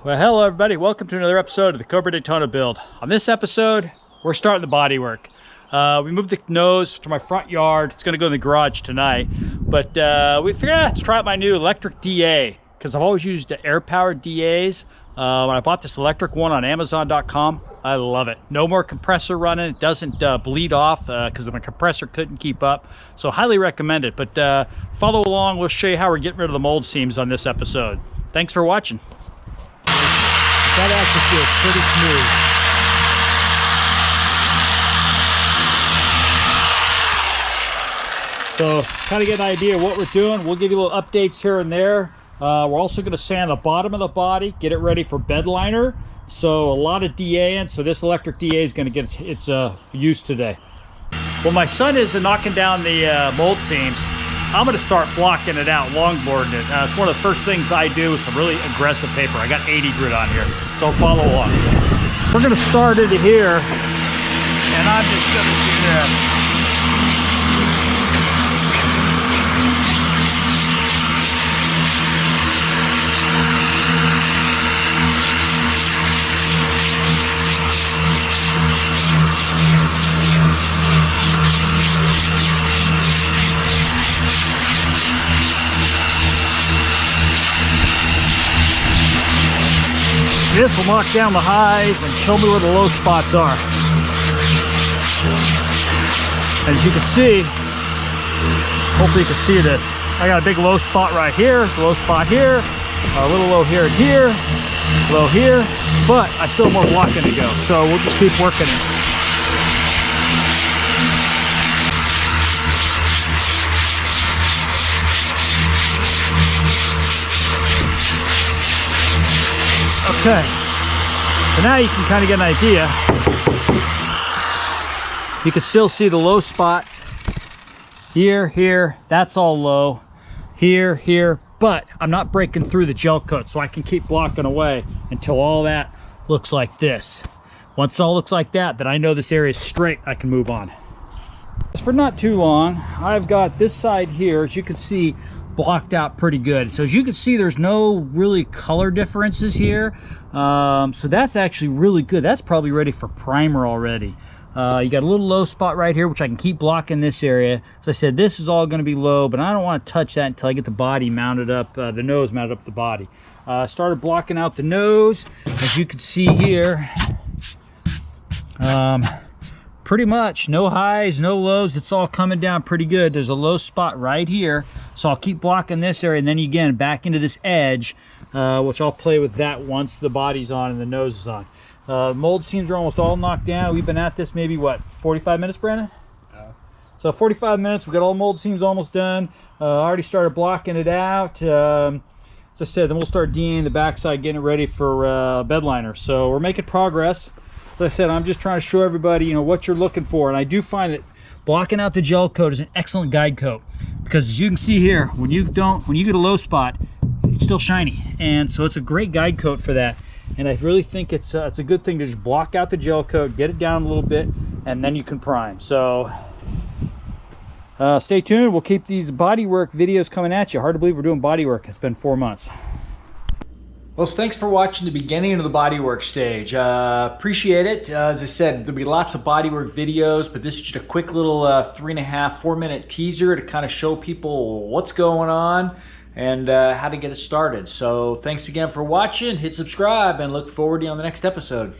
Well, hello everybody. Welcome to another episode of the Cobra Daytona build. On this episode, we're starting the bodywork. We moved the nose to my front yard. It's going to go in the garage tonight. But we figured out to try out my new electric DA because I've always used the air-powered DAs. When I bought this electric one on Amazon.com, I love it. No more compressor running. It doesn't bleed off because my compressor couldn't keep up. So highly recommend it. But follow along. We'll show you how we're getting rid of the mold seams on this episode. Thanks for watching. That actually feels pretty smooth. So kind of get an idea of what we're doing. We'll give you little updates here and there. We're also going to sand the bottom of the body, get it ready for bed liner. So a lot of DA in, so this electric DA is going to get its use today. Well, my son is knocking down the mold seams. I'm going to start blocking it out, longboarding it. It's one of the first things I do with some really aggressive paper. I got 80 grit on here, so follow along. We're going to start it here, and I'm just going to do this. This will knock down the highs and show me where the low spots are. As you can see, hopefully you can see this. I got a big low spot right here, low spot here, a little low here and here, low here, but I still have more blocking to go. So we'll just keep working it. Okay, so now you can kind of get an idea. You can still see the low spots here, here, that's all low, here, here, but I'm not breaking through the gel coat, so I can keep blocking away until all that looks like this. Once it all looks like that, then I know this area is straight, I can move on. For not too long, I've got this side here, as you can see, blocked out pretty good. So as you can see, there's no really color differences here. So that's actually really good. That's probably ready for primer already. You got a little low spot right here, which I can keep blocking this area. As I said, this is all going to be low, but I don't want to touch that until I get the body mounted up, the nose mounted up the body. Started blocking out the nose, as you can see here. Pretty much no highs, no lows. It's all coming down pretty good. There's a low spot right here, so I'll keep blocking this area, and then again back into this edge, which I'll play with that once the body's on and the nose is on. Mold seams are almost all knocked down. We've been at this maybe what, 45 minutes, Brandon? So 45 minutes. We got all mold seams almost done. I already started blocking it out. As I said, then we'll start DAing the backside, getting it ready for bed liner. So we're making progress. As I said, I'm just trying to show everybody, you know, what you're looking for. And I do find that blocking out the gel coat is an excellent guide coat, because as you can see here, when you get a low spot, it's still shiny. And so it's a great guide coat for that. And I really think it's a good thing to just block out the gel coat, get it down a little bit, and then you can prime. So stay tuned. We'll keep these bodywork videos coming at you. Hard to believe we're doing bodywork. It's been 4 months. Well, thanks for watching the beginning of the bodywork stage. Appreciate it. As I said, there'll be lots of bodywork videos, but this is just a quick little 3.5-4 minute teaser to kind of show people what's going on and how to get it started. So thanks again for watching. Hit subscribe and look forward to you on the next episode.